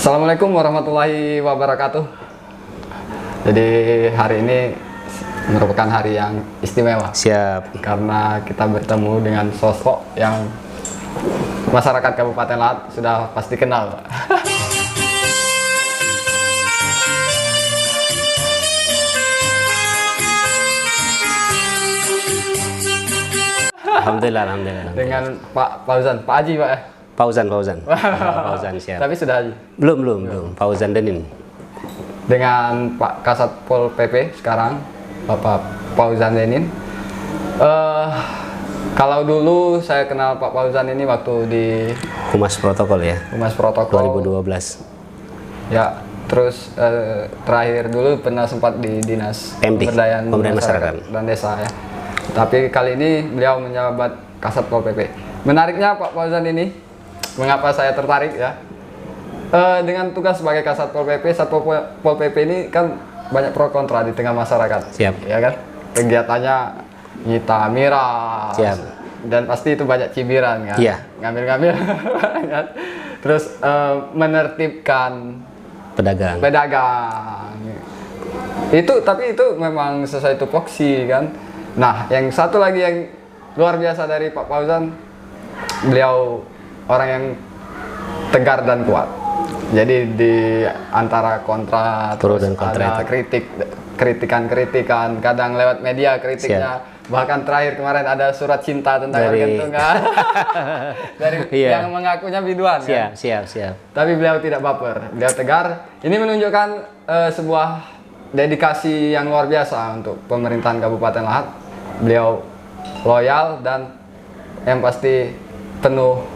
Assalamualaikum warahmatullahi wabarakatuh. Jadi hari ini merupakan hari yang istimewa. Siap. Karena kita bertemu dengan sosok yang masyarakat Kabupaten Lahat sudah pasti kenal, Pak. Alhamdulillah. Dengan Pak Fauzan, Pak Haji, Pak. Fauzan. Fauzan siap. Tapi sudah Haji. Belum. Fauzan Denin. Dengan Pak Kasatpol PP sekarang, Bapak Fauzan Denin. Kalau dulu saya kenal Pak Fauzan ini waktu di Humas Protokol ya. Humas Protokol 2012. Ya, terus terakhir dulu pernah sempat di Dinas PMD, Pemberdayaan Masyarakat dan Desa ya. Tapi kali ini beliau menjabat Kasatpol PP. Menariknya Pak Fauzan ini, mengapa saya tertarik ya? Dengan tugas sebagai Kasatpol PP, Satpol PP ini kan banyak pro kontra di tengah masyarakat. Siap. Ya kan? Kegiatannya nyita miras. Siap. Dan pasti itu banyak cibiran kan? Iya. Ngambil-ngambil. Kan? Terus menertibkan Pedagang. Tapi itu memang sesuai tupoksi kan. Nah, yang satu lagi yang luar biasa dari Pak Fauzan, beliau orang yang tegar dan kuat. Jadi di antara kontra Pro terus dan kontra ada kritikan, kadang lewat media kritiknya. Siap. Bahkan terakhir kemarin ada surat cinta tentang Argentina dari yang mengakunya biduan. Siap. Tapi beliau tidak baper, beliau tegar. Ini menunjukkan sebuah dedikasi yang luar biasa untuk pemerintahan Kabupaten Lahat. Beliau loyal dan yang pasti penuh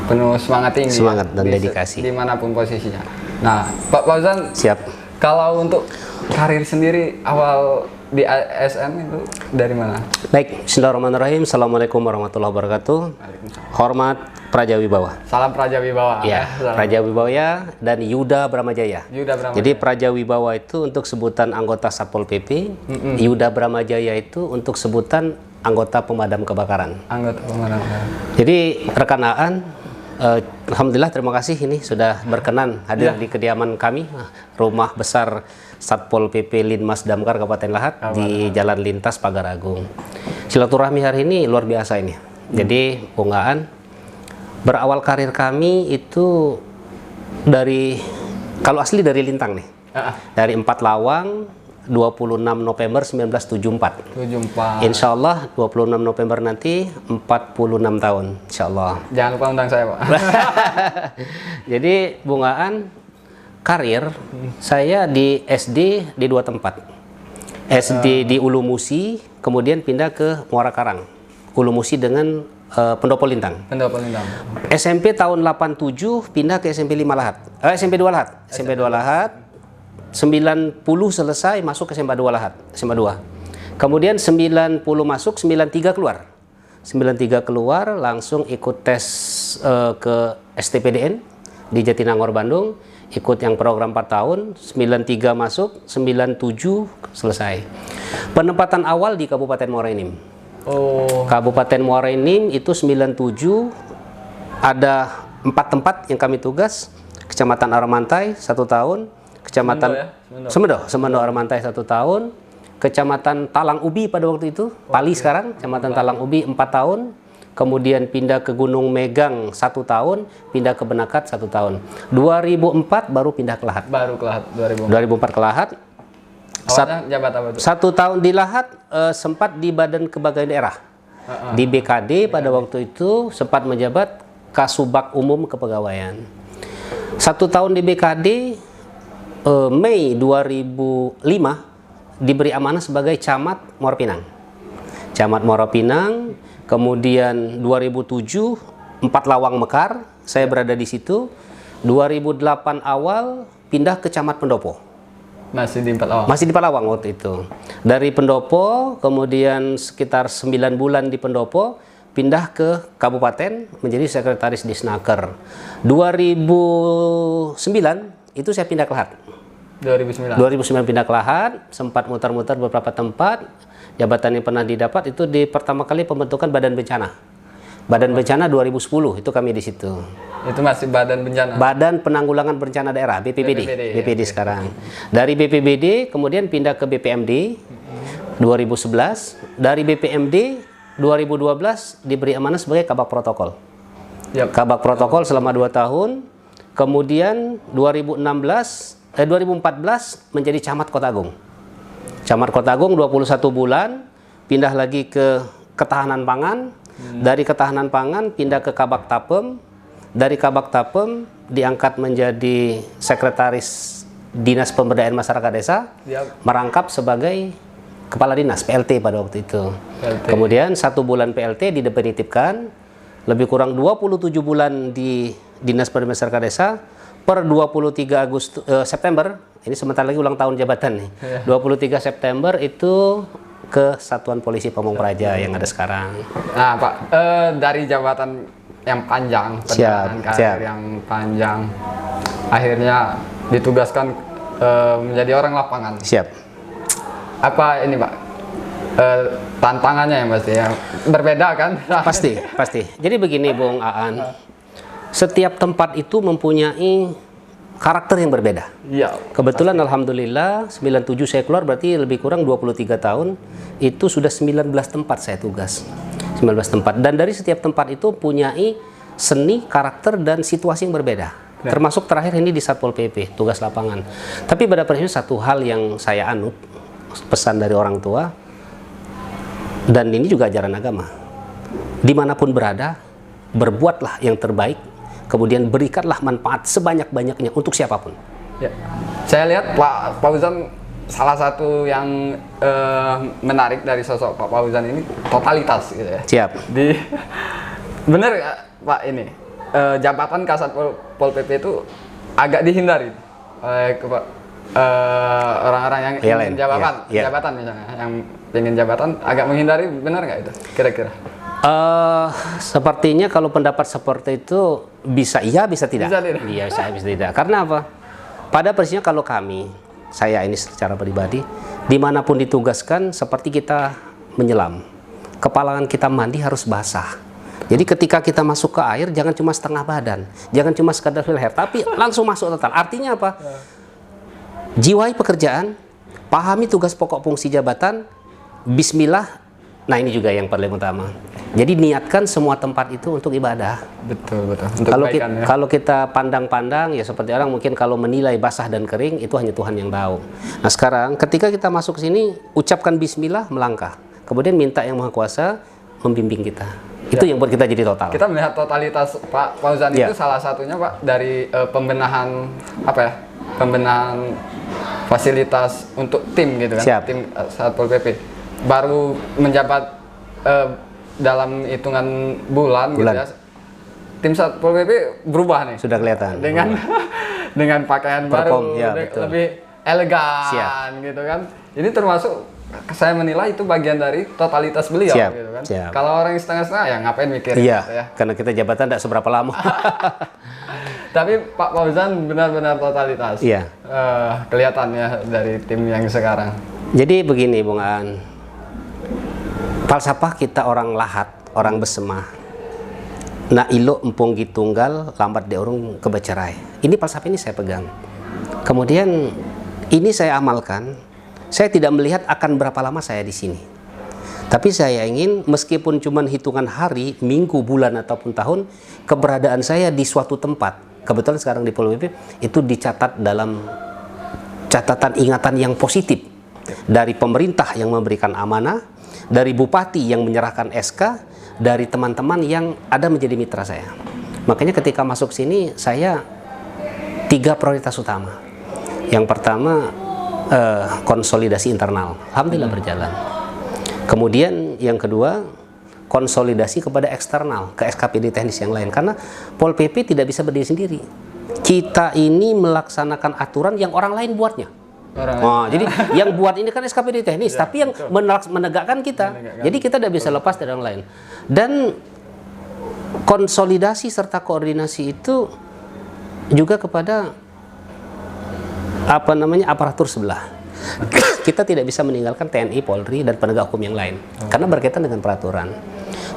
penuh semangat tinggi. Semangat dan dedikasi. Dimanapun posisinya. Nah, Pak Fauzan. Siap. Kalau untuk karir sendiri awal di ASN itu dari mana? Baik, bismillahirrahmanirrahim. Assalamualaikum warahmatullahi wabarakatuh. Hormat Praja Wibawa. Salam Praja Wibawa. Ya, Praja Wibawa dan Yuda Bramajaya. Jadi Praja Wibawa itu untuk sebutan anggota Satpol PP, Yuda Bramajaya itu untuk sebutan anggota pemadam kebakaran. Anggota pemadam kebakaran. Jadi rekan Aan, alhamdulillah terima kasih ini sudah berkenan hadir di kediaman kami, rumah besar Satpol PP Linmas Damkar Kabupaten Lahat di Jalan Lintas Pagar Agung. Silaturahmi hari ini luar biasa ini. Jadi Bung Aan, berawal karir kami itu kalau asli dari Lintang nih. Dari 4 Lawang 26 November 1974. Insya Allah 26 November nanti 46 tahun. Insya Allah. Jangan lupa undang saya, Pak. Jadi Bung Aan, karir saya di SD di 2 tempat. SD di Ulu Musi, kemudian pindah ke Muara Karang. Ulu Musi dengan Pendopo Lintang. SMP tahun 87 pindah ke SMP 5 Lahat. SMP 2 Lahat. SMP 2 Lahat. 90 selesai masuk ke SMA 2 Lahat. SMA 2. Kemudian 90 masuk, 93 keluar. 93 keluar langsung ikut tes ke STPDN di Jatinangor Bandung. Ikut yang program 4 tahun, 93 masuk, 97 selesai. Penempatan awal di Kabupaten Muara Enim. Kabupaten Muara Enim itu 97 ada 4 tempat yang kami tugas. Kecamatan Aramantai 1 tahun, Kecamatan Semendo Aramantai 1 tahun, Kecamatan Talang Ubi pada waktu itu, Pali sekarang, Kecamatan Talang Ubi 4 tahun. Kemudian pindah ke Gunung Megang 1 tahun, pindah ke Benakat 1 tahun. 2004 baru pindah ke Lahat. 2004 ke Lahat. Jabat apa itu? 1 tahun di Lahat, sempat di Badan Kepegawaian Daerah. Di BKD pada waktu itu sempat menjabat Kasubag Umum Kepegawaian. 1 tahun di BKD, Mei 2005 diberi amanah sebagai Camat Muara Pinang. Camat Muara Pinang. Kemudian 2007 4 Lawang Mekar, saya berada di situ. 2008 awal pindah ke Camat Pendopo. Masih di 4 Lawang. Masih di 4 Lawang waktu itu. Dari Pendopo, kemudian sekitar 9 bulan di Pendopo, pindah ke kabupaten menjadi sekretaris Disnaker. 2009 itu saya pindah ke Lahat. 2009 pindah ke Lahat, sempat muter-muter beberapa tempat. Jabatan yang pernah didapat itu di pertama kali pembentukan badan bencana. Badan Bencana 2010 itu kami di situ. Itu masih Badan Bencana. Badan Penanggulangan Bencana Daerah BPBD. BPBD oke. sekarang. Dari BPBD kemudian pindah ke BPMD 2011. Dari BPMD 2012 diberi amanah sebagai Kabak Protokol. Yap. Kabak Protokol selama 2 tahun. Kemudian 2014 menjadi Camat Kota Agung. Camat Kota Agung 21 bulan, pindah lagi ke Ketahanan Pangan. Dari Ketahanan Pangan pindah ke Kabak Tapem. Dari Kabak Tapem diangkat menjadi Sekretaris Dinas Pemberdayaan Masyarakat Desa. Yap. Merangkap sebagai Kepala Dinas PLT pada waktu itu. PLT. Kemudian 1 bulan PLT didefinitifkan, lebih kurang 27 bulan di Dinas Pemberdayaan Masyarakat Desa. Per 23 September, ini sebentar lagi ulang tahun jabatan nih. 23 September itu ke Satuan Polisi Pamung Praja yang ada sekarang. Nah, Pak, dari jabatan yang panjang, perjalanan karir yang panjang, akhirnya ditugaskan menjadi orang lapangan. Siap. Apa ini, Pak? Tantangannya yang pasti yang berbeda kan? Pasti. Jadi begini, Bung Aan. Setiap tempat itu mempunyai karakter yang berbeda. Iya. Kebetulan alhamdulillah 97 saya keluar, berarti lebih kurang 23 tahun. Itu sudah 19 tempat saya tugas. 19 tempat. Dan dari setiap tempat itu punyai seni, karakter, dan situasi yang berbeda. Ya. Termasuk terakhir ini di Satpol PP, tugas lapangan. Tapi pada prinsipnya satu hal yang saya anut, pesan dari orang tua, dan ini juga ajaran agama. Dimanapun berada, berbuatlah yang terbaik, kemudian berikanlah manfaat sebanyak-banyaknya untuk siapapun. Ya. Saya lihat Pak Fauzan, salah satu yang menarik dari sosok Pak Fauzan ini totalitas gitu ya. Siap. Bener nggak, Pak, ini jabatan Kasat Pol PP itu agak dihindari oleh orang-orang yang ingin jabatan misalnya, yang ingin jabatan agak menghindari, benar nggak itu kira-kira? Sepertinya kalau pendapat seperti itu bisa iya, bisa tidak. Bisa tidak. Karena apa? Pada prinsipnya kalau saya ini secara pribadi, dimanapun ditugaskan seperti kita menyelam. Kepalangan kita mandi harus basah. Jadi ketika kita masuk ke air, jangan cuma setengah badan, jangan cuma sekadar leher, tapi langsung masuk total. Artinya apa? Jiwai pekerjaan, pahami tugas pokok fungsi jabatan, bismillah. Nah, ini juga yang paling utama. Jadi niatkan semua tempat itu untuk ibadah. Betul. Kalau kita pandang-pandang, ya seperti orang mungkin kalau menilai basah dan kering, itu hanya Tuhan yang tahu. Nah sekarang ketika kita masuk ke sini, ucapkan bismillah, melangkah. Kemudian minta yang Maha Kuasa membimbing kita. Itu yang buat kita jadi total. Kita melihat totalitas Pak Fauzan itu salah satunya, Pak, dari pembenahan pembenahan fasilitas untuk tim gitu kan. Siap. Tim Satpol PP. Baru menjabat dalam hitungan bulan. Gitu ya. Tim Satpol PP berubah nih. Sudah kelihatan. Dengan pakaian baru, lebih elegan gitu kan. Ini termasuk saya menilai itu bagian dari totalitas beliau gitu kan. Kalau orang setengah-setengah ya ngapain mikirin gitu ya. Karena kita jabatan tidak seberapa lama. Tapi Pak Fauzan benar-benar totalitas. Iya. Kelihatan ya dari tim yang sekarang. Jadi begini, Bung Aan. Falsafah kita orang lahat, orang besemah. Na ilo empung gitunggal, lambat deurung kebecerai. Ini falsafah ini saya pegang. Kemudian ini saya amalkan. Saya tidak melihat akan berapa lama saya di sini. Tapi saya ingin meskipun cuma hitungan hari, minggu, bulan ataupun tahun, keberadaan saya di suatu tempat. Kebetulan sekarang di Pol PP itu dicatat dalam catatan ingatan yang positif dari pemerintah yang memberikan amanah, dari bupati yang menyerahkan SK, dari teman-teman yang ada menjadi mitra saya. Makanya ketika masuk sini saya 3 prioritas utama. Yang pertama konsolidasi internal, alhamdulillah berjalan. Kemudian yang kedua konsolidasi kepada eksternal, ke SKPD teknis yang lain, karena Pol PP tidak bisa berdiri sendiri. Kita ini melaksanakan aturan yang orang lain buatnya. Jadi yang buat ini kan SKPD teknis, tapi yang menegakkan kita. Jadi kita tidak bisa lepas dari orang lain. Dan konsolidasi serta koordinasi itu juga kepada aparatur sebelah. Kita tidak bisa meninggalkan TNI, Polri, dan penegak hukum yang lain karena berkaitan dengan peraturan.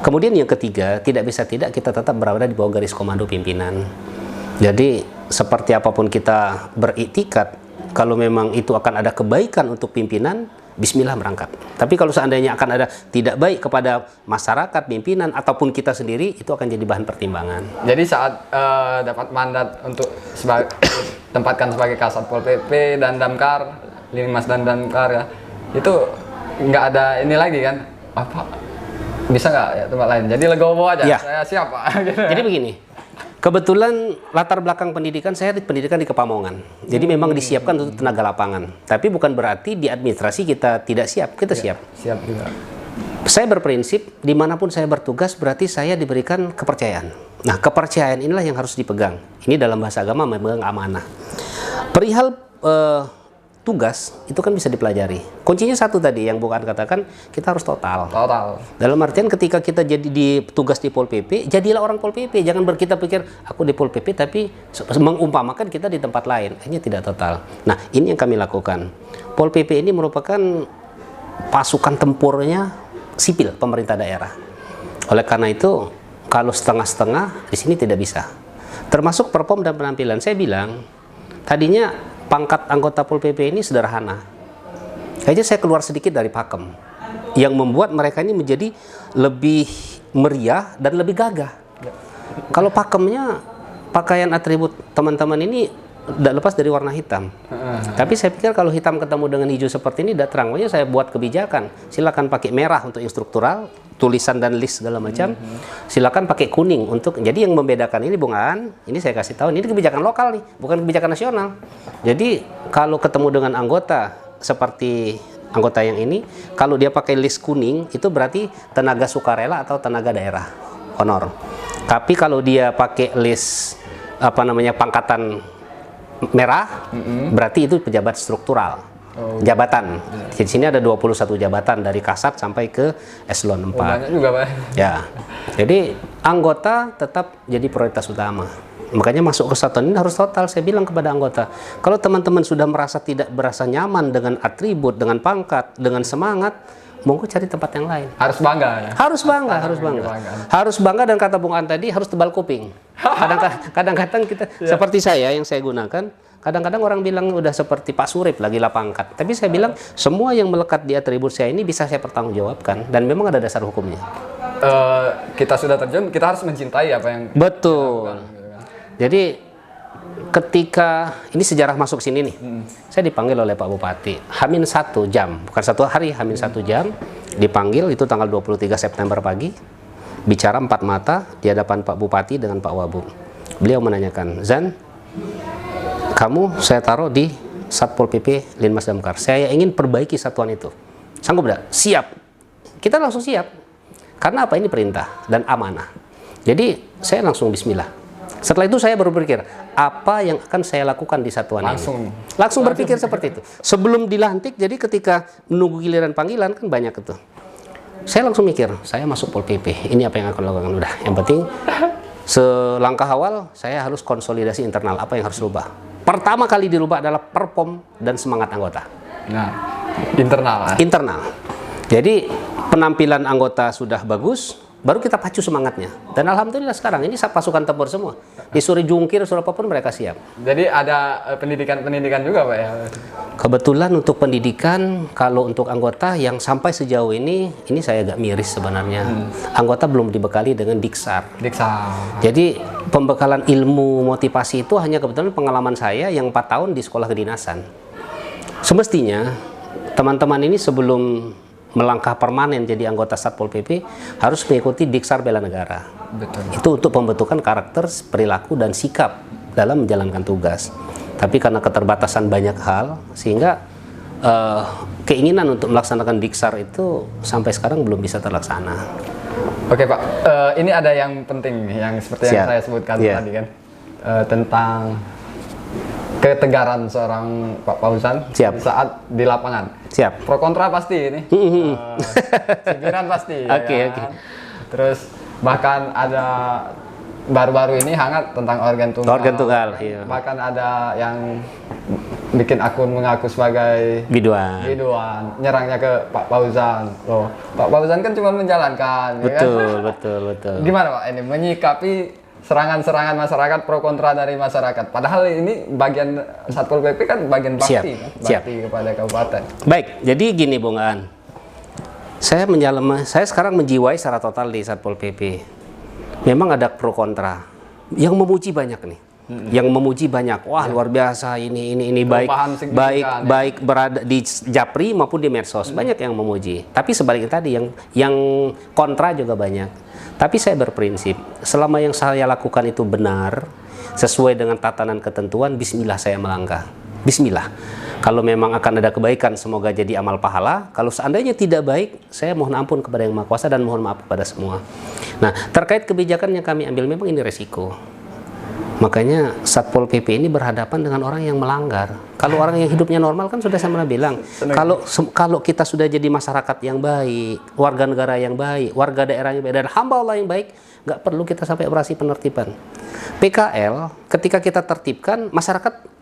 Kemudian yang ketiga, tidak bisa tidak kita tetap berada di bawah garis komando pimpinan. Jadi seperti apapun kita beriktikad, kalau memang itu akan ada kebaikan untuk pimpinan, bismillah berangkat. Tapi kalau seandainya akan ada tidak baik kepada masyarakat, pimpinan, ataupun kita sendiri, itu akan jadi bahan pertimbangan. Jadi saat dapat mandat untuk tempatkan sebagai Kasat Pol PP dan Damkar, Linmas dan Damkar ya, itu nggak ada ini lagi kan? Apa? Bisa nggak ya tempat lain? Jadi legowo aja, Ya. saya siap Pak. Gitu. Jadi begini, kebetulan latar belakang pendidikan, saya di pendidikan di Kepamongan. Jadi memang disiapkan untuk tenaga lapangan. Tapi bukan berarti di administrasi kita tidak siap, kita siap. Siap juga. Saya berprinsip, dimanapun saya bertugas berarti saya diberikan kepercayaan. Nah, kepercayaan inilah yang harus dipegang. Ini dalam bahasa agama memegang amanah. Perihal tugas, itu kan bisa dipelajari. Kuncinya satu tadi, yang bukan katakan, kita harus total. Total. Dalam artian ketika kita jadi di tugas di Pol PP, jadilah orang Pol PP. Jangan kita pikir, aku di Pol PP, tapi mengumpamakan kita di tempat lain. Hanya tidak total. Nah, ini yang kami lakukan. Pol PP ini merupakan pasukan tempurnya sipil pemerintah daerah. Oleh karena itu, kalau setengah-setengah, di sini tidak bisa. Termasuk perform dan penampilan. Saya bilang, tadinya pangkat anggota Pol PP ini sederhana. Kayaknya saya keluar sedikit dari pakem. Yang membuat mereka ini menjadi lebih meriah dan lebih gagah. Kalau pakemnya, pakaian atribut teman-teman ini tidak lepas dari warna hitam. Tapi saya pikir kalau hitam ketemu dengan hijau seperti ini tidak terang. Makanya saya buat kebijakan. Silakan pakai merah untuk instruktural, tulisan dan list segala macam. Silakan pakai kuning untuk. Jadi yang membedakan ini Bung Aan, ini saya kasih tahu, ini kebijakan lokal nih, bukan kebijakan nasional. Jadi kalau ketemu dengan anggota seperti anggota yang ini, kalau dia pakai list kuning itu berarti tenaga sukarela atau tenaga daerah honor. Tapi kalau dia pakai list pangkatan merah, berarti itu pejabat struktural. Jabatan. Di sini ada 21 jabatan dari Kasat sampai ke eselon 4. Banyak juga, Pak. Ya. Jadi anggota tetap jadi prioritas utama. Makanya masuk kesatuan ini harus total. Saya bilang kepada anggota, kalau teman-teman sudah tidak berasa nyaman dengan atribut, dengan pangkat, dengan semangat, monggo cari tempat yang lain. Harus bangga ya. Harus bangga, harus bangga. Harus bangga, dan kata Bung An tadi harus tebal kuping. Kadang-kadang kita seperti saya yang saya gunakan, kadang-kadang orang bilang udah seperti Pak Surip lagi lah pangkat. Tapi saya bilang semua yang melekat di atribut saya ini bisa saya pertanggungjawabkan dan memang ada dasar hukumnya. Kita sudah terjun, kita harus mencintai apa yang Betul. Jadi ketika ini sejarah masuk sini nih, saya dipanggil oleh Pak Bupati Hamin 1 jam, bukan 1 hari, Hamin 1 jam dipanggil, itu tanggal 23 September pagi, bicara 4 mata di hadapan Pak Bupati dengan Pak Wabub. Beliau menanyakan, Zan, kamu saya taruh di Satpol PP Linmas Damkar, saya ingin perbaiki satuan itu, sanggup tidak? Siap. Kita langsung siap, karena apa? Ini perintah dan amanah. Jadi saya langsung bismillah. Setelah itu saya baru berpikir, apa yang akan saya lakukan di satuan ini? Langsung berpikir seperti itu. Sebelum dilantik, jadi ketika menunggu giliran panggilan, kan banyak itu. Saya langsung mikir, saya masuk Pol PP, ini apa yang akan lakukan? Udah, yang penting selangkah awal, saya harus konsolidasi internal, apa yang harus dirubah. Pertama kali dirubah adalah perform dan semangat anggota. Nah, internal. Internal. Jadi penampilan anggota sudah bagus, baru kita pacu semangatnya. Dan alhamdulillah sekarang ini pasukan tempur semua. Disuruh jungkir, suruh apapun mereka siap. Jadi ada pendidikan-pendidikan juga, Pak ya? Kebetulan untuk pendidikan, kalau untuk anggota yang sampai sejauh ini saya agak miris sebenarnya. Anggota belum dibekali dengan Diksar. Jadi pembekalan ilmu motivasi itu hanya kebetulan pengalaman saya yang 4 tahun di sekolah kedinasan. Semestinya teman-teman ini sebelum melangkah permanen jadi anggota Satpol PP harus mengikuti Diksar Bela Negara. Betul. Itu untuk pembentukan karakter, perilaku, dan sikap dalam menjalankan tugas. Tapi karena keterbatasan banyak hal, sehingga keinginan untuk melaksanakan Diksar itu sampai sekarang belum bisa terlaksana. Oke Pak, ini ada yang penting, yang seperti yang saya sebutkan tadi kan, tentang ketegaran seorang Pak Fauzan saat di lapangan. Siap. Pro kontra pasti ini. Cibiran pasti. Oke. Terus bahkan ada baru-baru ini hangat tentang organ tunggal. Organ tunggal, iya. Bahkan ada yang bikin akun mengaku sebagai biduan. biduan, nyerangnya ke Pak Fauzan. Loh, Pak Fauzan kan cuma menjalankan, ya kan? Betul. Gimana Pak ini menyikapi serangan-serangan masyarakat pro kontra dari masyarakat? Padahal ini bagian Satpol PP kan bagian bakti, kan? Bakti kepada kabupaten. Baik, jadi gini Bung Aan. Saya sekarang menjiwai secara total di Satpol PP. Memang ada pro kontra. Yang memuji banyak nih. Yang memuji banyak. Wah, luar biasa ini baik berada di Japri maupun di medsos. Banyak yang memuji. Tapi sebaliknya tadi yang kontra juga banyak. Tapi saya berprinsip, selama yang saya lakukan itu benar, sesuai dengan tatanan ketentuan, bismillah saya melangkah. Bismillah. Kalau memang akan ada kebaikan, semoga jadi amal pahala. Kalau seandainya tidak baik, saya mohon ampun kepada Yang Maha Kuasa dan mohon maaf kepada semua. Nah, terkait kebijakan yang kami ambil, memang ini resiko. Makanya Satpol PP ini berhadapan dengan orang yang melanggar. Kalau orang yang hidupnya normal kan sudah saya pernah bilang, kalau kita sudah jadi masyarakat yang baik, warga negara yang baik, warga daerah yang baik, dan hamba Allah yang baik, nggak perlu kita sampai operasi penertiban. PKL ketika kita tertibkan, masyarakat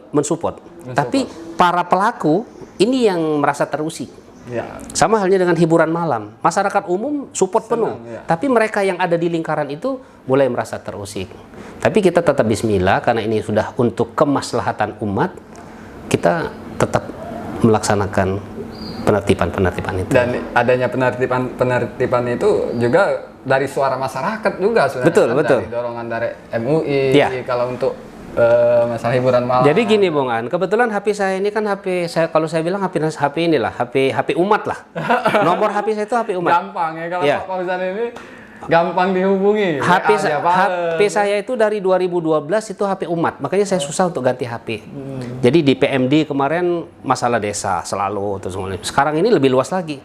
mensupport. Tapi para pelaku ini yang merasa terusik. Ya. Sama halnya dengan hiburan malam. Masyarakat umum support penuh. Ya. Tapi mereka yang ada di lingkaran itu mulai merasa terusik. Tapi kita tetap bismillah karena ini sudah untuk kemaslahatan umat. Kita tetap melaksanakan penertiban itu. Dan adanya penertiban itu juga dari suara masyarakat juga sebenarnya. Betul. Dari dorongan dari MUI kalau untuk masalah hiburan malam. Jadi gini Bung An, kebetulan HP saya ini kan HP saya, kalau saya bilang HP inilah, HP umat lah. Nomor HP saya itu HP umat. Gampang ya kalau Pak Fauzan ini gampang dihubungi. HP saya itu dari 2012 itu HP umat, makanya saya susah untuk ganti HP. Jadi di PMD kemarin masalah desa selalu terus. Sekarang ini lebih luas lagi.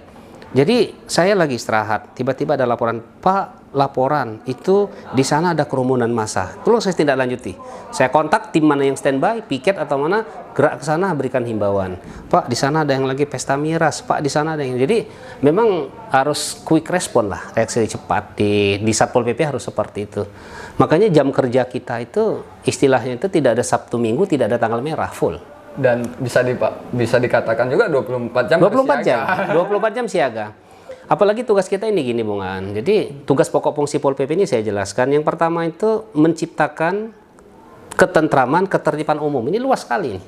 Jadi saya lagi istirahat, tiba-tiba ada laporan, Pak, laporan itu di sana ada kerumunan massa. Tolong saya tindak lanjuti. Saya kontak tim mana yang standby, piket atau mana, gerak ke sana berikan himbauan. Pak, di sana ada yang lagi pesta miras. Pak, di sana ada yang. Jadi memang harus quick respon lah, reaksi cepat di Satpol PP harus seperti itu. Makanya jam kerja kita itu istilahnya itu tidak ada Sabtu Minggu, tidak ada tanggal merah, full. Dan bisa dikatakan juga 24 jam 24 jam siaga. Apalagi tugas kita ini gini Bung An. Jadi tugas pokok fungsi Pol PP ini saya jelaskan. Yang pertama itu menciptakan ketentraman, ketertiban umum. Ini luas sekali.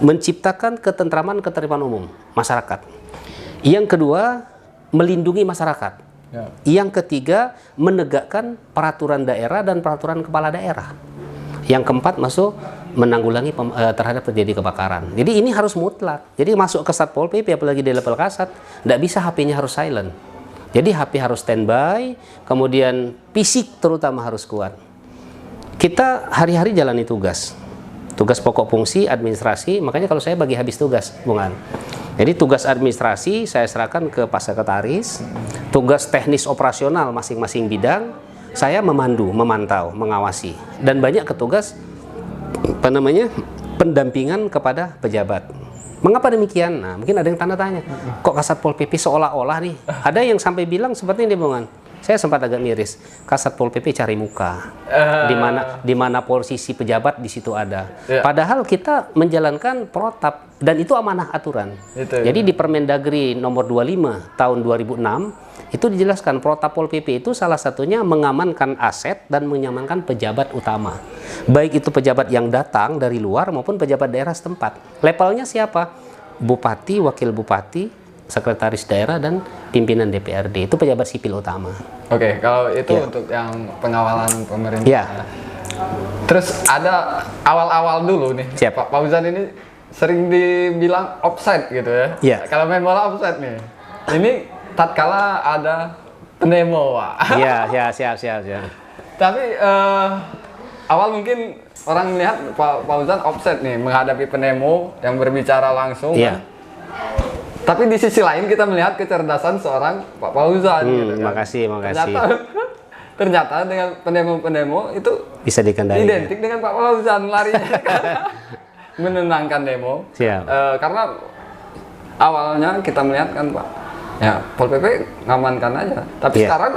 Menciptakan ketentraman, ketertiban umum masyarakat. Yang kedua, melindungi masyarakat. Ya. Yang ketiga, menegakkan peraturan daerah dan peraturan kepala daerah. Yang keempat masuk menanggulangi terhadap terjadi kebakaran. Jadi ini harus mutlak. Jadi masuk ke Satpol PP apalagi di level kasat, tidak bisa HP-nya harus silent. Jadi HP harus standby, kemudian fisik terutama harus kuat. Kita hari-hari jalani tugas. Tugas pokok fungsi administrasi, makanya kalau saya bagi habis tugas, Bung An. Jadi tugas administrasi saya serahkan ke Pak Sekretaris, tugas teknis operasional masing-masing bidang saya memandu, memantau, mengawasi, dan banyak petugas pendampingan kepada pejabat. Mengapa demikian? Nah, mungkin ada yang tanda tanya. Kok Kasatpol PP seolah-olah nih? Ada yang sampai bilang seperti ini, Bung An. Saya sempat agak miris. Kasatpol PP cari muka. Di mana posisi pejabat di situ ada. Padahal kita menjalankan protap dan itu amanah aturan. Jadi di Permendagri nomor 25 tahun 2006 itu dijelaskan protapol PP itu salah satunya mengamankan aset dan mengamankan pejabat utama. Baik itu pejabat yang datang dari luar maupun pejabat daerah setempat. Levelnya siapa? Bupati, wakil bupati, sekretaris daerah, dan pimpinan DPRD. Itu pejabat sipil utama. Oke, kalau itu untuk yang pengawalan pemerintah. Ya. Terus ada awal-awal dulu nih. Pak Fauzan ini sering dibilang offside gitu ya. Kalau main bola offside nih. Ini tatkala ada pendemo, Pak. Iya, siap. Tapi awal mungkin orang melihat Pak Fauzan offset nih menghadapi pendemo yang berbicara langsung. Kan? Tapi di sisi lain kita melihat kecerdasan seorang Pak Fauzan. Gitu, kan? Makasih. Ternyata dengan pendemo-pendemo itu bisa dikendalikan. Identik dengan Pak Fauzan larinya kan? Menenangkan demo. Karena awalnya kita melihat kan Pak. Ya, Pol PP ngamankan aja. Tapi sekarang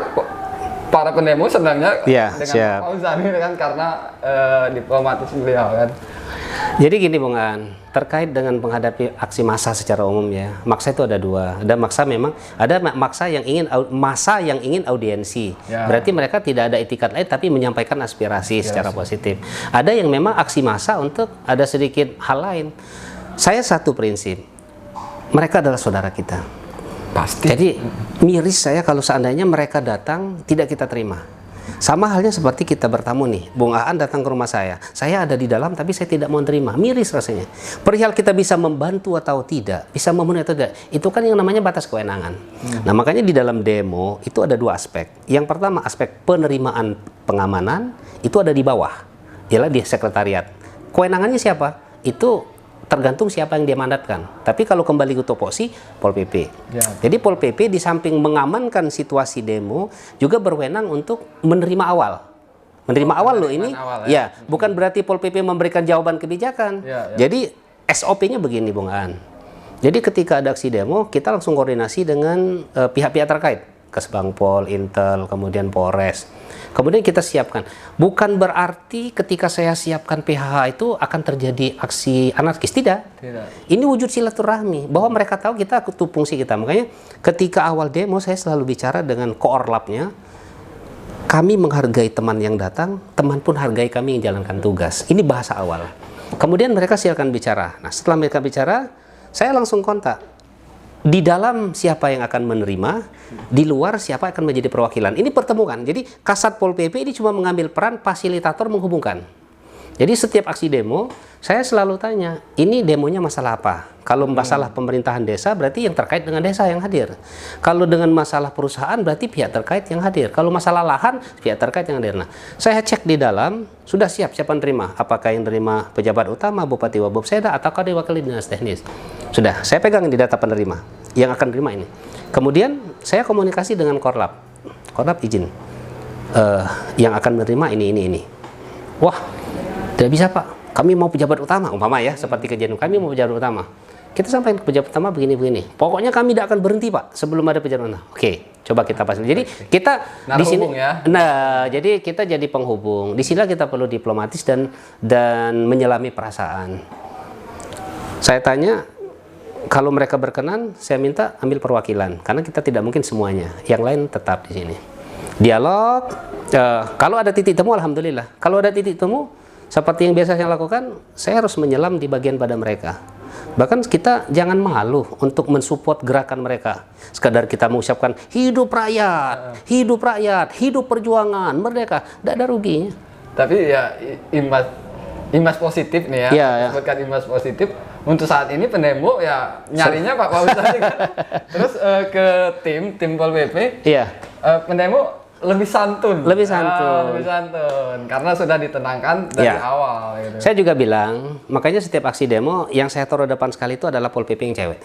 para pendemo sebenarnya dengan Pak Fauzan gitu kan karena diplomatis beliau kan. Jadi gini Bung Aan, terkait dengan menghadapi aksi massa secara umum ya, maksa itu ada dua. Ada maksa memang, ada maksa yang ingin massa yang ingin audiensi. Ya. Berarti mereka tidak ada etikat lain tapi menyampaikan aspirasi secara positif. Ada yang memang aksi massa untuk ada sedikit hal lain. Saya satu prinsip, mereka adalah saudara kita. Pasti. Jadi miris saya kalau seandainya mereka datang tidak kita terima. Sama halnya seperti kita bertamu nih, Bung Aan datang ke rumah saya ada di dalam tapi saya tidak mau terima, miris rasanya. Perihal kita bisa membantu atau tidak, bisa memenuhi atau tidak, itu kan yang namanya batas kewenangan. Nah makanya di dalam demo itu ada dua aspek. Yang pertama aspek penerimaan pengamanan, itu ada di bawah, ialah di sekretariat. Kewenangannya siapa? Itu tergantung siapa yang dia mandatkan. Tapi kalau kembali ke topoksi, Pol PP. Ya. Jadi Pol PP di samping mengamankan situasi demo, juga berwenang untuk menerima awal. Menerima awal loh ini. Awal, ya, bukan berarti Pol PP memberikan jawaban kebijakan. Ya. Jadi SOP-nya begini, Bung Aan. Jadi ketika ada aksi demo, kita langsung koordinasi dengan pihak-pihak terkait. Kesbangpol, Intel, kemudian Polres. Kemudian kita siapkan. Bukan berarti ketika saya siapkan PHH itu akan terjadi aksi anarkis. Tidak. Ini wujud silaturahmi. Bahwa mereka tahu kita itu fungsi kita. Makanya ketika awal demo saya selalu bicara dengan koorlapnya. Kami menghargai teman yang datang, teman pun hargai kami yang jalankan tugas. Ini bahasa awal. Kemudian mereka silakan bicara. Nah setelah mereka bicara, saya langsung kontak. Di dalam siapa yang akan menerima, di luar siapa akan menjadi perwakilan. Ini pertemuan. Jadi Kasat Pol PP ini cuma mengambil peran fasilitator menghubungkan. Jadi setiap aksi demo, saya selalu tanya, ini demonya masalah apa? Kalau masalah pemerintahan desa, berarti yang terkait dengan desa yang hadir. Kalau dengan masalah perusahaan, berarti pihak terkait yang hadir. Kalau masalah lahan, pihak terkait yang hadir. Nah, saya cek di dalam, sudah siap siapa nerima? Apakah yang nerima pejabat utama, Bupati Wabubseda, ataukah diwakili dinas teknis? Sudah, saya pegang di data penerima. Yang akan nerima ini. Kemudian, saya komunikasi dengan Korlap. Korlap izin. Yang akan menerima ini. Wah, tidak bisa Pak, kami mau pejabat utama, umpama ya, seperti kejadian kami mau pejabat utama. Kita sampaikan ke pejabat utama begini. Pokoknya kami tidak akan berhenti Pak, sebelum ada pejabat utama. Oke, coba kita pasang. Jadi kita di sini, ya? nah, jadi kita jadi penghubung. Di sini kita perlu diplomatis dan menyelami perasaan. Saya tanya, kalau mereka berkenan, saya minta ambil perwakilan, karena kita tidak mungkin semuanya. Yang lain tetap di sini. Dialog. Kalau ada titik temu, alhamdulillah. Kalau ada titik temu, seperti yang biasa saya lakukan, saya harus menyelam di bagian pada mereka. Bahkan kita jangan malu untuk mensupport gerakan mereka. Sekadar kita mengucapkan hidup rakyat, hidup perjuangan, merdeka. Tidak ada ruginya. Tapi ya imbas positif nih ya. Ya. Sebutkan imbas positif. Untuk saat ini pendemo ya nyarinya Pak Paus aja kan. Terus ke tim Pol PP. Iya. Pendemo lebih santun. Lebih santun. Lebih santun. Karena sudah ditenangkan dari awal. Gitu. Saya juga bilang, makanya setiap aksi demo yang saya taruh depan sekali itu adalah Pol PP yang cewek,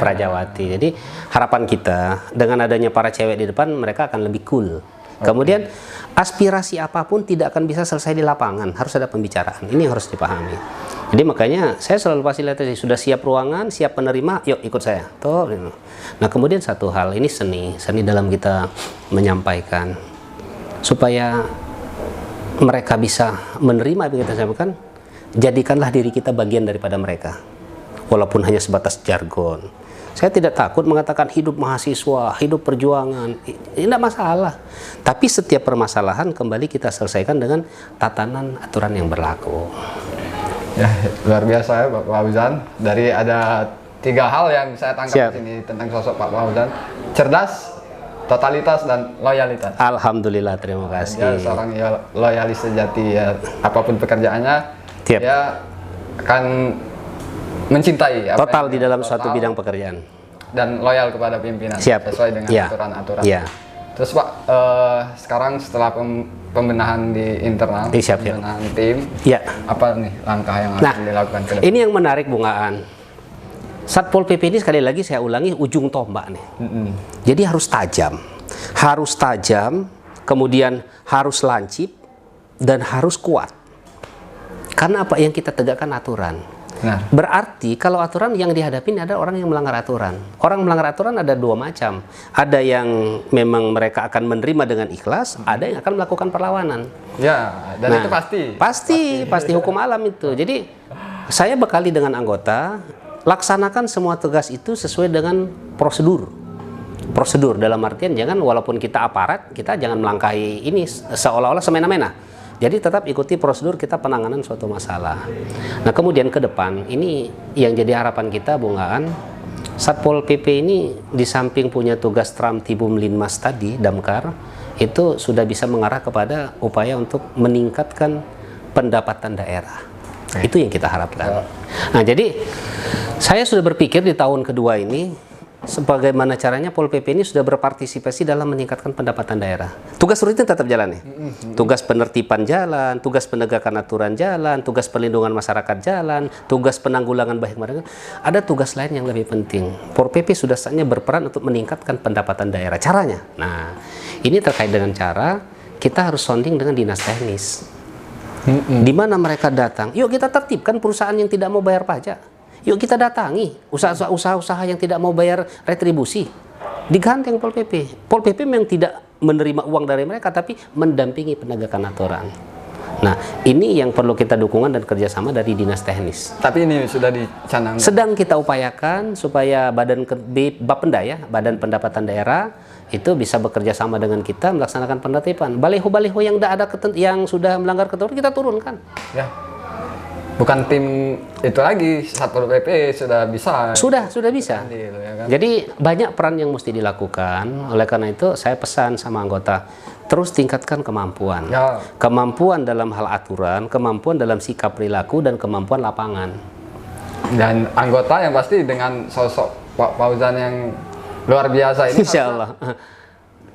Prajawati. Jadi harapan kita dengan adanya para cewek di depan, mereka akan lebih cool. Kemudian aspirasi apapun tidak akan bisa selesai di lapangan, harus ada pembicaraan. Ini yang harus dipahami. Jadi makanya saya selalu fasilitasi, sudah siap ruangan, siap penerima, yuk ikut saya. Tuh. Nah kemudian satu hal, ini seni dalam kita menyampaikan supaya mereka bisa menerima apa yang kita sampaikan. Jadikanlah diri kita bagian daripada mereka, walaupun hanya sebatas jargon. Saya tidak takut mengatakan hidup mahasiswa, hidup perjuangan, ini tidak masalah. Tapi setiap permasalahan kembali kita selesaikan dengan tatanan aturan yang berlaku. Ya, luar biasa ya Pak Fauzan. Dari ada 3 hal yang saya tangkap di sini tentang sosok Pak Fauzan. Cerdas, totalitas, dan loyalitas. Alhamdulillah, terima kasih. Ya, seorang loyalis sejati ya. Apapun pekerjaannya, dia akan mencintai total di dalam suatu bidang pekerjaan. Dan loyal kepada pimpinan. Siap. Sesuai dengan aturan-aturan. Ya. Terus Pak, sekarang setelah pembenahan di internal, pembenahan tim, apa nih langkah yang akan dilakukan ke depan? Ini yang menarik Bung Aan. Satpol PP ini sekali lagi saya ulangi ujung tombak nih. Jadi harus tajam, kemudian harus lancip dan harus kuat. Karena apa yang kita tegakkan aturan. Nah. Berarti kalau aturan yang dihadapin ada orang yang melanggar aturan. Orang melanggar aturan ada dua macam. Ada yang memang mereka akan menerima dengan ikhlas, ada yang akan melakukan perlawanan. Ya, dan Nah, itu pasti hukum alam itu. Jadi saya bekali dengan anggota, laksanakan semua tugas itu sesuai dengan prosedur. Prosedur dalam artian jangan walaupun kita aparat, kita jangan melangkahi ini seolah-olah semena-mena. Jadi tetap ikuti prosedur kita penanganan suatu masalah. Nah kemudian ke depan ini yang jadi harapan kita Bung Aan, Satpol PP ini di samping punya tugas Tram Tibum Linmas tadi, Damkar, itu sudah bisa mengarah kepada upaya untuk meningkatkan pendapatan daerah. Itu yang kita harapkan. Nah jadi saya sudah berpikir di tahun kedua ini, sebagaimana caranya Pol PP ini sudah berpartisipasi dalam meningkatkan pendapatan daerah. Tugas rutin tetap jalan nih. Tugas penertiban jalan, tugas penegakan aturan jalan, tugas perlindungan masyarakat jalan, tugas penanggulangan baik mereka. Ada tugas lain yang lebih penting. Pol PP sudah saatnya berperan untuk meningkatkan pendapatan daerah. Caranya, nah ini terkait dengan cara kita harus sounding dengan dinas teknis. Di mana mereka datang? Yuk kita tertibkan perusahaan yang tidak mau bayar pajak. Yuk kita datangi usaha-usaha yang tidak mau bayar retribusi. Digandeng Pol PP. Pol PP memang tidak menerima uang dari mereka, tapi mendampingi penegakan aturan. Nah, ini yang perlu kita dukungan dan kerjasama dari dinas teknis. Tapi ini sudah dicanangkan. Sedang kita upayakan supaya Bapenda ya, Badan Pendapatan Daerah itu bisa bekerja sama dengan kita melaksanakan penertiban. Baliho-baliho yang ada yang sudah melanggar ketentuan kita turunkan. Ya. Bukan tim itu lagi, Satpol PP sudah bisa. Sudah bisa. Ya kan? Jadi banyak peran yang mesti dilakukan. Oleh karena itu saya pesan sama anggota, terus tingkatkan kemampuan. Ya. Kemampuan dalam hal aturan, kemampuan dalam sikap perilaku, dan kemampuan lapangan. Dan anggota yang pasti dengan sosok Pak Fauzan yang luar biasa ini. Insya Allah.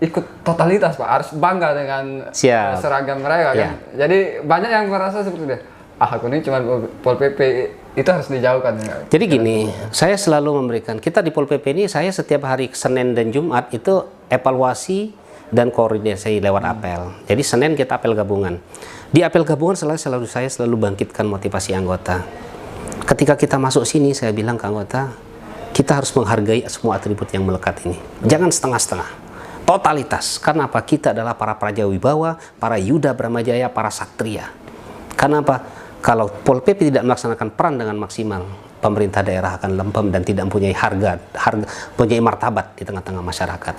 Ikut totalitas Pak, harus bangga dengan seragam mereka kan. Ya. Jadi banyak yang merasa seperti itu. Aku ini cuma Pol PP, itu harus dijauhkan. Jadi gini, saya selalu memberikan, kita di Pol PP ini, saya setiap hari Senin dan Jumat itu evaluasi dan koordinasi lewat apel. Jadi Senin kita apel gabungan. Di apel gabungan saya selalu bangkitkan motivasi anggota. Ketika kita masuk sini, saya bilang ke anggota, kita harus menghargai semua atribut yang melekat ini. Jangan setengah-setengah. Totalitas. Karena apa? Kita adalah para prajawibawa, para Yuda Bramajaya, para Satria. Karena apa? Kalau Pol PP tidak melaksanakan peran dengan maksimal, pemerintah daerah akan lempem dan tidak mempunyai punya martabat di tengah-tengah masyarakat.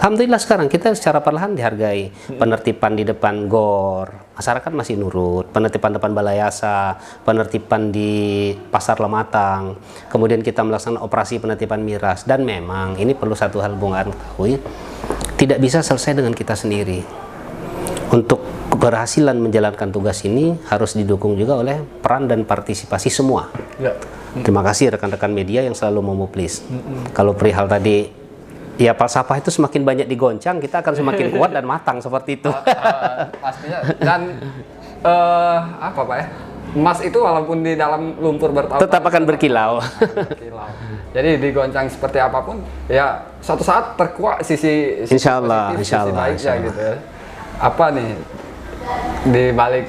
Alhamdulillah sekarang kita secara perlahan dihargai. Penertiban di depan GOR, masyarakat masih nurut. Penertiban depan Balai Yasa, penertiban di Pasar Lematang, kemudian kita melaksanakan operasi penertiban miras. Dan memang ini perlu satu hal Bung Aan ketahui, tidak bisa selesai dengan kita sendiri. Untuk keberhasilan menjalankan tugas ini harus didukung juga oleh peran dan partisipasi semua. Ya. Terima kasih rekan-rekan media yang selalu memupublis. Kalau perihal tadi, ya falsafah itu semakin banyak digoncang, kita akan semakin kuat dan matang seperti itu. Pastinya. Dan apa Pak ya? Emas itu walaupun di dalam lumpur bertahun-tahun tetap akan berkilau. Jadi digoncang seperti apapun, ya suatu saat terkuak sisi Insya Allah, positif, sisi baiknya gitu ya. Apa nih di balik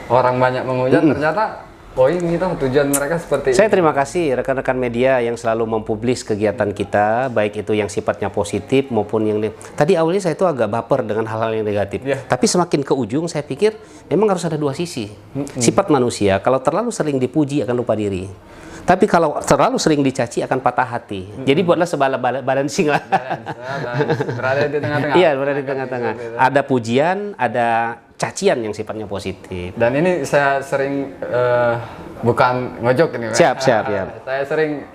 orang banyak menghujat ternyata ini tujuan mereka seperti Saya terima kasih rekan-rekan media yang selalu mempublis kegiatan kita, baik itu yang sifatnya positif maupun yang tadi awalnya saya itu agak baper dengan hal-hal yang negatif. Tapi semakin ke ujung saya pikir memang harus ada dua sisi. Sifat manusia kalau terlalu sering dipuji akan lupa diri. Tapi kalau terlalu sering dicaci akan patah hati. Jadi buatlah balancing lah. Berada di tengah-tengah. Iya, berada di tengah-tengah. Ada pujian, ada cacian yang sifatnya positif. Dan ini saya sering bukan ngojok ini. Siap. Ya. Saya sering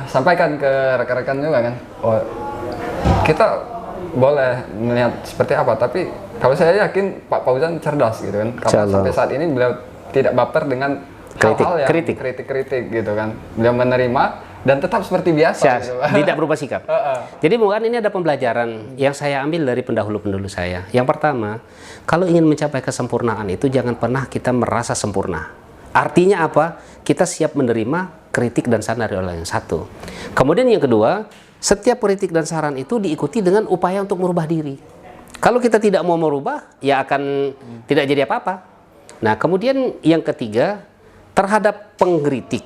sampaikan ke rekan-rekan juga kan. Kita boleh melihat seperti apa, tapi kalau saya yakin Pak Fauzan cerdas gitu kan. Karena sampai saat ini beliau tidak baper dengan hal-hal yang kritik gitu kan. Beliau menerima dan tetap seperti biasa gitu. Tidak berubah sikap. Jadi bukan ini ada pembelajaran yang saya ambil dari pendahulu-pendahulu saya. Yang pertama, kalau ingin mencapai kesempurnaan itu jangan pernah kita merasa sempurna. Artinya apa? Kita siap menerima kritik dan saran dari orang yang satu. Kemudian yang kedua, setiap kritik dan saran itu diikuti dengan upaya untuk merubah diri. Kalau kita tidak mau merubah, ya akan tidak jadi apa-apa. Nah, kemudian yang ketiga, terhadap pengkritik,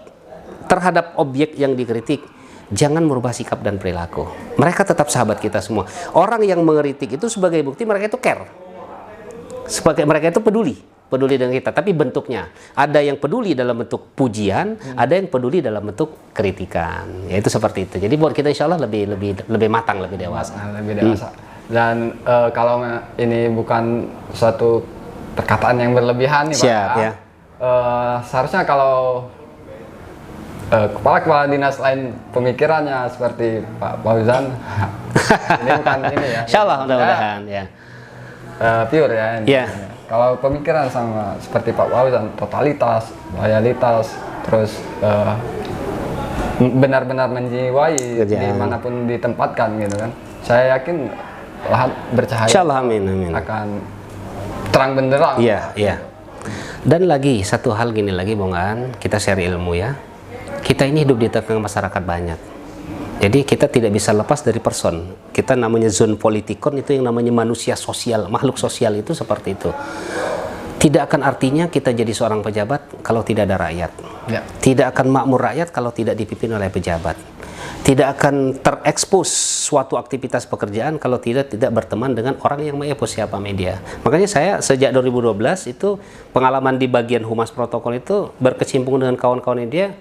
terhadap objek yang dikritik, jangan merubah sikap dan perilaku. Mereka tetap sahabat kita semua. Orang yang mengkritik itu sebagai bukti mereka itu care. Sebagai mereka itu peduli dengan kita, tapi bentuknya ada yang peduli dalam bentuk pujian, ada yang peduli dalam bentuk kritikan. Ya itu seperti itu. Jadi buat kita insya Allah lebih matang, lebih dewasa. Lebih dewasa. Dan kalau ini bukan suatu perkataan yang berlebihan nih Pak. Siap, ya. Seharusnya kalau kepala-kepala dinas lain pemikirannya seperti Pak Fauzan, ini bukan ini ya. Insya Allah mudah-mudahan ya. Pure ya. Ini. Ya. Kalau pemikiran sama seperti Pak Fauzan, totalitas, loyalitas, terus benar-benar menjiwai dimanapun ditempatkan gitu kan. Saya yakin lahat bercahaya. Insya Allah, amin. Akan terang benderang. Iya, iya. Dan lagi satu hal gini lagi, Bung Aan, kita share ilmu ya. Kita ini hidup di tengah masyarakat banyak. Jadi kita tidak bisa lepas dari person. Kita namanya zon politikon, itu yang namanya manusia sosial, makhluk sosial itu seperti itu. Tidak akan artinya kita jadi seorang pejabat kalau tidak ada rakyat. Ya. Tidak akan makmur rakyat kalau tidak dipimpin oleh pejabat. Tidak akan terekspos suatu aktivitas pekerjaan kalau tidak berteman dengan orang yang mengekspos siapa media. Makanya saya sejak 2012 itu pengalaman di bagian humas protokol itu berkecimpung dengan kawan-kawan media.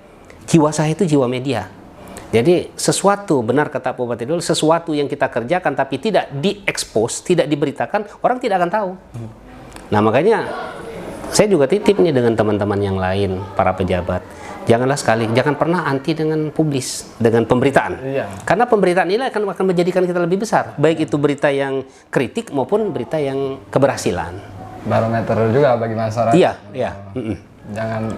Jiwa saya itu jiwa media. Jadi sesuatu, benar kata Pak Bupati dulu, sesuatu yang kita kerjakan tapi tidak diekspos, tidak diberitakan, orang tidak akan tahu. Nah makanya saya juga titip nih dengan teman-teman yang lain, para pejabat. Jangan pernah anti dengan publis, dengan pemberitaan. Iya. Karena pemberitaan ini akan menjadikan kita lebih besar. Baik itu berita yang kritik maupun berita yang keberhasilan. Barometer juga bagi masyarakat. Iya. Jangan,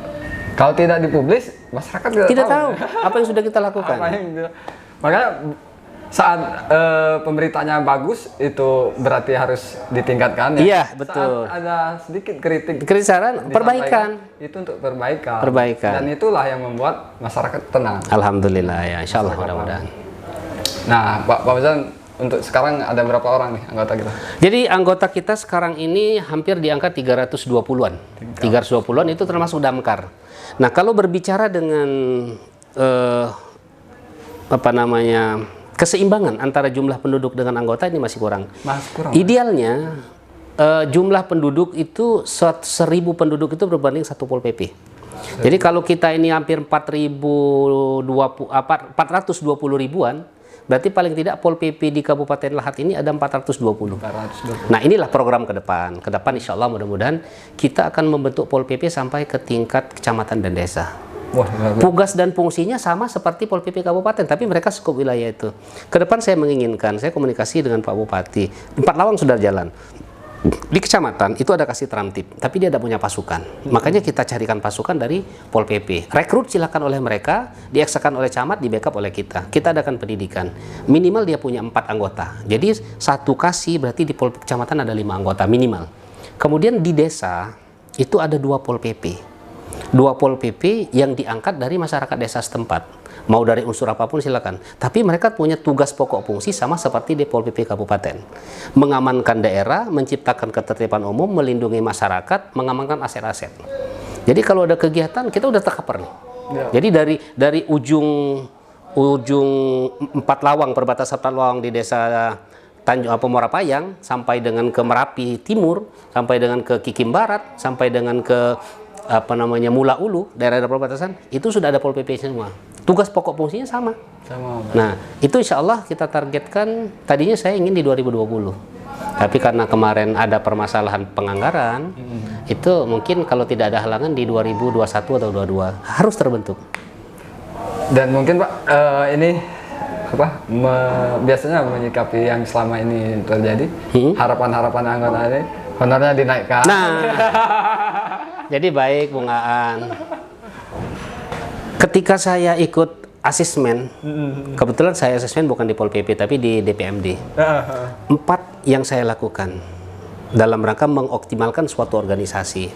kalau tidak dipublis, masyarakat tidak tahu apa yang sudah kita lakukan. Makanya saat pemberitaannya bagus itu berarti harus ditingkatkan ya. Iya, betul. Saat ada sedikit kritik, saran, perbaikan. Itu untuk perbaikan. Dan itulah yang membuat masyarakat tenang. Alhamdulillah ya, insya Allah mudah-mudahan. Nah, Pak Fauzan, untuk sekarang ada berapa orang nih anggota kita? Jadi anggota kita sekarang ini hampir di angka 320-an. 320-an itu termasuk damkar. Nah, kalau berbicara dengan keseimbangan antara jumlah penduduk dengan anggota ini masih kurang. Idealnya jumlah penduduk itu 1.000 penduduk itu berbanding 1 Pol PP. Jadi kalau kita ini hampir 420 ribuan, berarti paling tidak Pol PP di Kabupaten Lahat ini ada 420. Nah inilah program ke depan. Ke depan insya Allah mudah-mudahan kita akan membentuk Pol PP sampai ke tingkat kecamatan dan desa. Tugas dan fungsinya sama seperti Pol PP Kabupaten, tapi mereka skup wilayah itu. Ke depan saya menginginkan, saya komunikasi dengan Pak Bupati, 4 Lawang sudah jalan. Di kecamatan itu ada kasih tramtip, tapi dia tidak punya pasukan. Makanya kita carikan pasukan dari Pol PP. Rekrut silakan oleh mereka, dieksakan oleh camat, di backup oleh kita. Kita adakan pendidikan. Minimal dia punya 4 anggota. Jadi satu kasih berarti di Pol kecamatan ada 5 anggota minimal. Kemudian di desa itu ada 2 Pol PP. 2 Pol PP yang diangkat dari masyarakat desa setempat. Mau dari unsur apapun silakan. Tapi mereka punya tugas pokok fungsi sama seperti di Pol PP Kabupaten. Mengamankan daerah, menciptakan ketertiban umum, melindungi masyarakat, mengamankan aset-aset. Jadi kalau ada kegiatan kita udah tercover nih. Ya. Jadi dari ujung 4 Lawang, perbatasan 4 Lawang di desa Tanjung Morapayang sampai dengan ke Merapi Timur, sampai dengan ke Kikim Barat, sampai dengan ke Mula Ulu, daerah perbatasan, itu sudah ada Pol PP semua. Tugas pokok fungsinya sama. Nah, itu insya Allah kita targetkan, tadinya saya ingin di 2020. Tapi karena kemarin ada permasalahan penganggaran, itu mungkin kalau tidak ada halangan di 2021 atau 2022 harus terbentuk. Dan mungkin Pak, ini biasanya menyikapi yang selama ini terjadi, harapan-harapan anggota ini, honornya dinaikkan. Nah, jadi baik Bung Aan. Ketika saya ikut asesmen, kebetulan saya asesmen bukan di Pol PP tapi di DPMD. 4 yang saya lakukan dalam rangka mengoptimalkan suatu organisasi.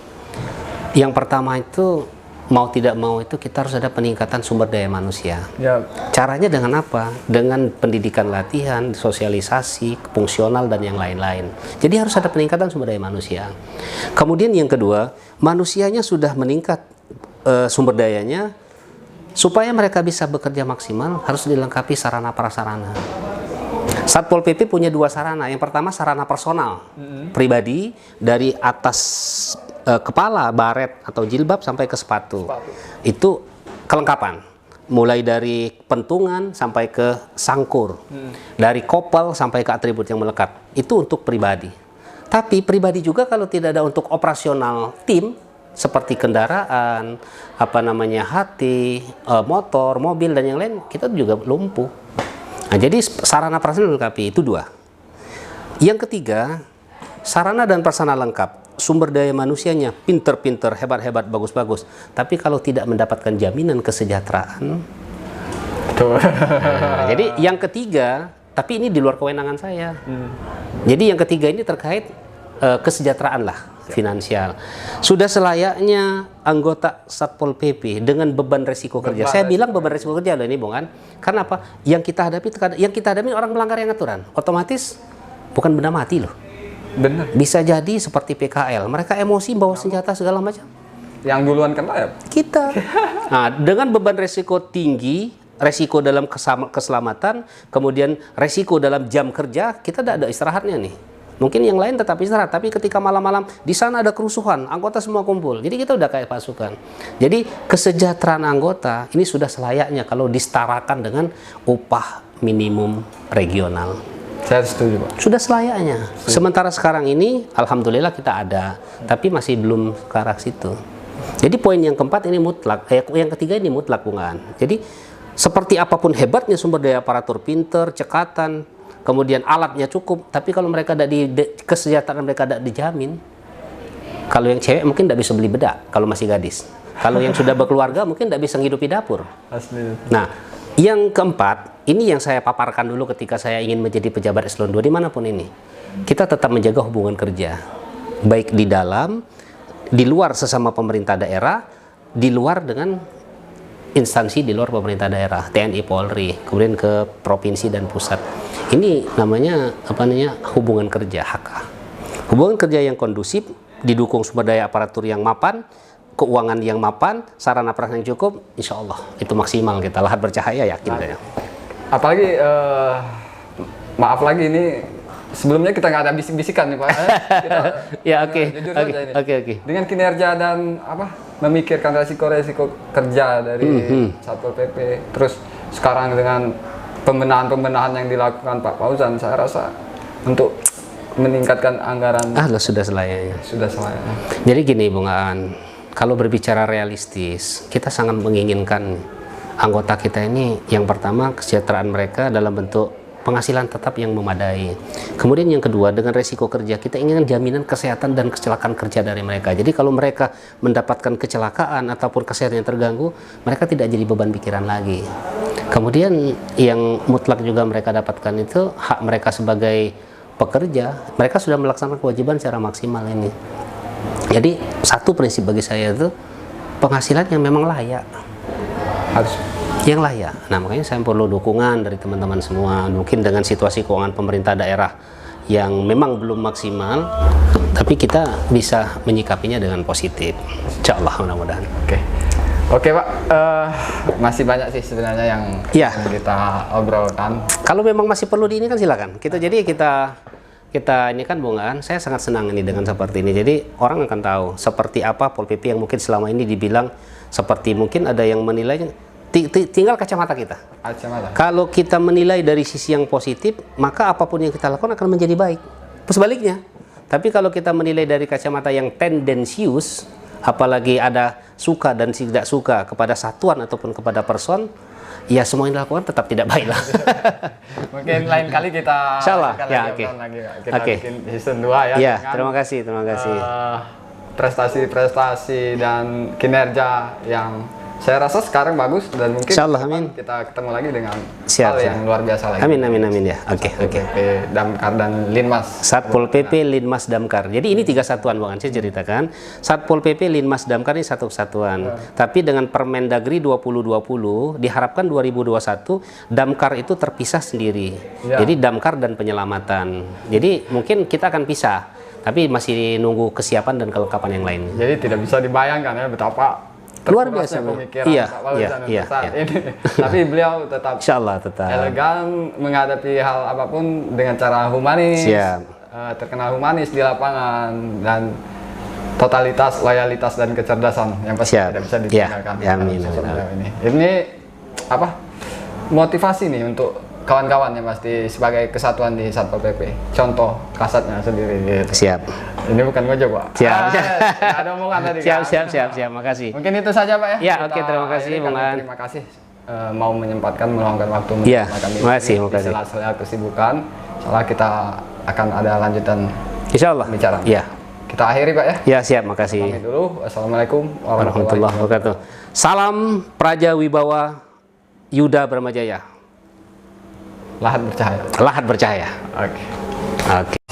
Yang pertama itu mau tidak mau itu kita harus ada peningkatan sumber daya manusia. Caranya dengan apa? Dengan pendidikan latihan, sosialisasi, fungsional dan yang lain-lain. Jadi harus ada peningkatan sumber daya manusia. Kemudian yang kedua, manusianya sudah meningkat sumber dayanya, supaya mereka bisa bekerja maksimal harus dilengkapi sarana prasarana. Satpol PP punya 2 sarana. Yang pertama sarana personal pribadi, dari atas kepala, baret atau jilbab sampai ke sepatu. Itu kelengkapan. Mulai dari pentungan sampai ke sangkur, dari kopel sampai ke atribut yang melekat. Itu untuk pribadi. Tapi pribadi juga kalau tidak ada untuk operasional tim seperti kendaraan, hati, motor, mobil dan yang lain, kita juga lumpuh. Nah, jadi sarana prasarana lengkapi itu 2. Yang ketiga, sarana dan prasarana lengkap, sumber daya manusianya pinter-pinter, hebat-hebat, bagus-bagus. Tapi kalau tidak mendapatkan jaminan kesejahteraan, jadi yang ketiga, tapi ini di luar kewenangan saya. Jadi yang ketiga ini terkait kesejahteraan lah, finansial. Sudah selayaknya anggota Satpol PP dengan beban resiko kerja. Saya bilang beban resiko kerja loh ini, Bung An. Karena apa? Yang kita hadapi orang melanggar yang aturan. Otomatis bukan benda mati loh. Benar. Bisa jadi seperti PKL. Mereka emosi bawa senjata segala macam. Yang duluan kena ya Kita. Nah, dengan beban resiko tinggi, resiko dalam keselamatan, kemudian resiko dalam jam kerja, kita tidak ada istirahatnya nih. Mungkin yang lain tetap istirahat, tapi ketika malam-malam di sana ada kerusuhan, anggota semua kumpul. Jadi kita udah kayak pasukan. Jadi kesejahteraan anggota ini sudah selayaknya kalau disetarakan dengan upah minimum regional. Saya setuju, Pak. Sudah selayaknya. Sementara sekarang ini, alhamdulillah kita ada, tapi masih belum ke arah situ. Jadi poin yang keempat ini mutlak, yang ketiga ini mutlak, Bung Aan. Jadi seperti apapun hebatnya sumber daya aparatur pinter, cekatan, kemudian alatnya cukup, tapi kalau mereka kesejahteraan mereka tidak dijamin. Kalau yang cewek mungkin tidak bisa beli bedak kalau masih gadis. Kalau yang sudah berkeluarga mungkin tidak bisa menghidupi dapur. Asli. Nah, yang keempat, ini yang saya paparkan dulu ketika saya ingin menjadi pejabat eselon 2 dimanapun ini. Kita tetap menjaga hubungan kerja, baik di dalam, di luar sesama pemerintah daerah, di luar dengan instansi di luar pemerintah daerah, TNI, Polri, kemudian ke provinsi dan pusat. Ini namanya hubungan kerja HK. Hubungan kerja yang kondusif, didukung sumber daya aparatur yang mapan, keuangan yang mapan, sarana prasarana yang cukup, insya Allah itu maksimal kita. Lahat bercahaya, yakin saya. Apalagi maaf lagi ini sebelumnya kita nggak ada bisik-bisikan nih Pak. Kita, ya oke. jujur saja ini. Dengan kinerja dan memikirkan resiko-resiko kerja dari Satpol PP, terus sekarang dengan pembenahan yang dilakukan Pak Fauzan, saya rasa untuk meningkatkan anggaran sudah selayaknya. Sudah selayaknya. Jadi gini Bung Aan, kalau berbicara realistis, kita sangat menginginkan anggota kita ini yang pertama kesejahteraan mereka dalam bentuk penghasilan tetap yang memadai. Kemudian yang kedua, dengan resiko kerja, kita inginkan jaminan kesehatan dan kecelakaan kerja dari mereka. Jadi kalau mereka mendapatkan kecelakaan ataupun kesehatan yang terganggu, mereka tidak jadi beban pikiran lagi. Kemudian yang mutlak juga mereka dapatkan itu hak mereka sebagai pekerja. Mereka sudah melaksanakan kewajiban secara maksimal ini. Jadi satu prinsip bagi saya itu penghasilan yang memang layak. Harus yang layak. Nah, makanya saya perlu dukungan dari teman-teman semua. Mungkin dengan situasi keuangan pemerintah daerah yang memang belum maksimal, tapi kita bisa menyikapinya dengan positif. Insya Allah, mudah-mudahan. Oke Pak, masih banyak sih sebenarnya yang kita obrolkan. Kalau memang masih perlu di ini kan silakan. Kita ini kan Bung Aan, saya sangat senang ini dengan seperti ini. Jadi orang akan tahu seperti apa Pol PP yang mungkin selama ini dibilang seperti, mungkin ada yang menilai. Tinggal kacamata kita. Kalau kita menilai dari sisi yang positif, maka apapun yang kita lakukan akan menjadi baik. Sebaliknya, tapi kalau kita menilai dari kacamata yang tendensius, apalagi ada suka dan tidak suka kepada satuan ataupun kepada person, ya semua yang dilakukan tetap tidak baik lah. Mungkin lain kali kita kita bikin season 2 ya. Ya, terima kasih. Prestasi-prestasi dan kinerja yang saya rasa sekarang bagus, dan mungkin kita ketemu lagi dengan hal yang luar biasa lagi. Amin ya. Oke. PP, Damkar dan Linmas. Satpol PP, Linmas, Damkar. Jadi ini 3 satuan Bang Ansy ceritakan. Satpol PP, Linmas, Damkar ini satu kesatuan. Tapi dengan Permendagri 2020 diharapkan 2021 Damkar itu terpisah sendiri. Jadi Damkar dan penyelamatan. Jadi mungkin kita akan pisah, tapi masih nunggu kesiapan dan kelengkapan yang lain. Jadi tidak bisa dibayangkan ya betapa Luar terkurasnya biasa. pemikiran Iya, Pak Fauzan iya, untuk iya, saat iya. ini. Tapi beliau tetap Insya Allah tetap. elegan menghadapi hal apapun dengan cara humanis, Siap. terkenal humanis di lapangan, dan totalitas, loyalitas, dan kecerdasan yang pasti Siap. tidak bisa Ya, ditinggalkan. ya, amin, dalam sosok amin. beliau ini apa motivasi nih untuk kawan-kawan yang pasti sebagai kesatuan di Satpol PP. Contoh kasatnya sendiri gitu. Siap. Ini bukan ngojok, Pak. Siap. Nggak ada omongan tadi Siap, kan. siap. Makasih. Mungkin itu saja, Pak ya. Ya, Kita oke, terima kasih, akhiri. Bung Kami An. Terima kasih mau menyempatkan meluangkan waktu Ya, bersama kami makasih, di makasih. sela-sela kesibukan. Soalnya kita akan ada lanjutan Insya Allah. bicara. Ya. Kita akhiri, Pak ya. Ya, siap. Makasih. Pamit dulu. Wassalamualaikum Warahmatullahi wabarakatuh. Salam Praja Wibawa Yuda Bramajaya. Lahat bercahaya. Lahat bercahaya. Oke. Oke.